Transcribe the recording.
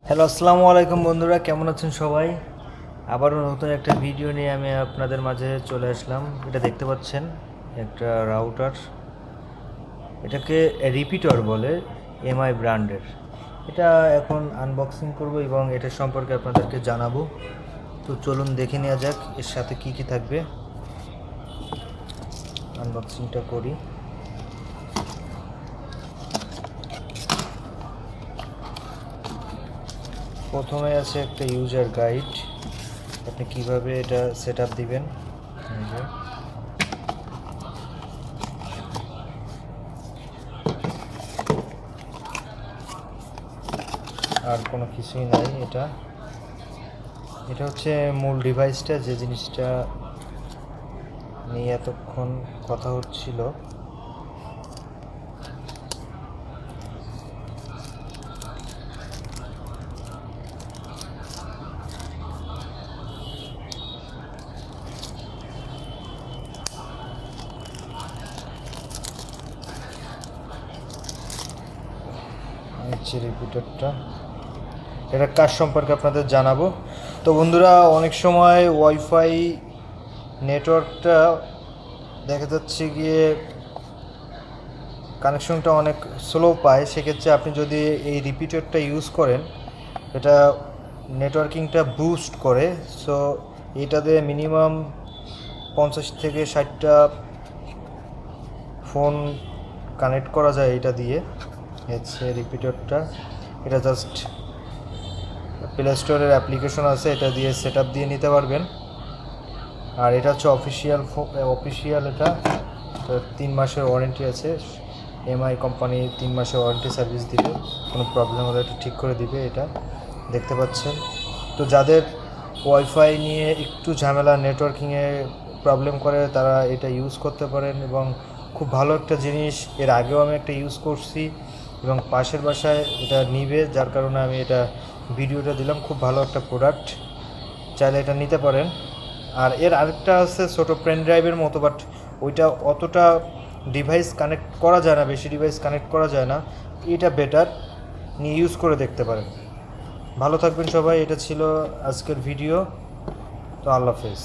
Hello, আসসালামু আলাইকুম বন্ধুরা, কেমন আছেন সবাই? আবারও নতুন একটা ভিডিও নিয়ে আমি আপনাদের মাঝে চলে আসলাম। এটা দেখতে পাচ্ছেন একটা রাউটার, এটাকে রিপিটার বলে, এমআই ব্র্যান্ডের। এটা এখন আনবক্সিং করব এবং এটার সম্পর্কে আপনাদেরকে জানাবো। তো চলুন দেখে নেওয়া যাক এর সাথে কি কি থাকবে। আনবক্সিংটা করি। প্রথমে আছে একটা ইউজার গাইড, আপনি কিভাবে এটা সেট আপ দিবেন। আর কোনো কিছুই নাই। এটা হচ্ছে মূল ডিভাইসটা, যে জিনিসটা নিয়ে এতক্ষণ কথা হচ্ছিল। রিপিটারটা, এটা কাজ সম্পর্কে আপনাদের জানাবো। তো বন্ধুরা, অনেক সময় ওয়াইফাই নেটওয়ার্কটা দেখা যাচ্ছে গিয়ে কানেকশনটা অনেক স্লো পায়। সেক্ষেত্রে আপনি যদি এই রিপিটারটা ইউজ করেন, এটা নেটওয়ার্কিংটা বুস্ট করে। সো এটাতে মিনিমাম 50 থেকে 60টা ফোন কানেক্ট করা যায় এটা দিয়ে। হচ্ছে রিপিটারটা, এটা জাস্ট প্লে স্টোরের অ্যাপ্লিকেশন আছে, এটা দিয়ে সেট আপ দিয়ে নিতে পারবেন। আর এটা হচ্ছে অফিসিয়াল এটা 3 মাসের ওয়ারেন্টি আছে। এমআই কোম্পানি 3 মাসের ওয়ারেন্টি সার্ভিস দিবে, কোনো প্রবলেম হলে এটা ঠিক করে দিবে। এটা দেখতে পাচ্ছেন। তো যাদের ওয়াইফাই নিয়ে একটু ঝামেলা, নেটওয়ার্কিংয়ে প্রবলেম করে, তারা এটা ইউজ করতে পারেন এবং খুব ভালো একটা জিনিস। এর আগেও আমি একটা ইউজ করছি এবং পাশের বাসায় এটা নিবে, যার কারণে আমি এটা ভিডিওটা দিলাম। খুব ভালো একটা প্রোডাক্ট, চাইলে এটা নিতে পারেন। আর এর আরেকটা আছে ছোটো পেন ড্রাইভের মতো, বাট ওইটা অতটা ডিভাইস কানেক্ট করা যায় না, বেশি ডিভাইস কানেক্ট করা যায় না। এটা বেটার, নিয়ে ইউজ করে দেখতে পারেন। ভালো থাকবেন সবাই। এটা ছিল আজকের ভিডিও। তো আল্লাহ হাফেজ।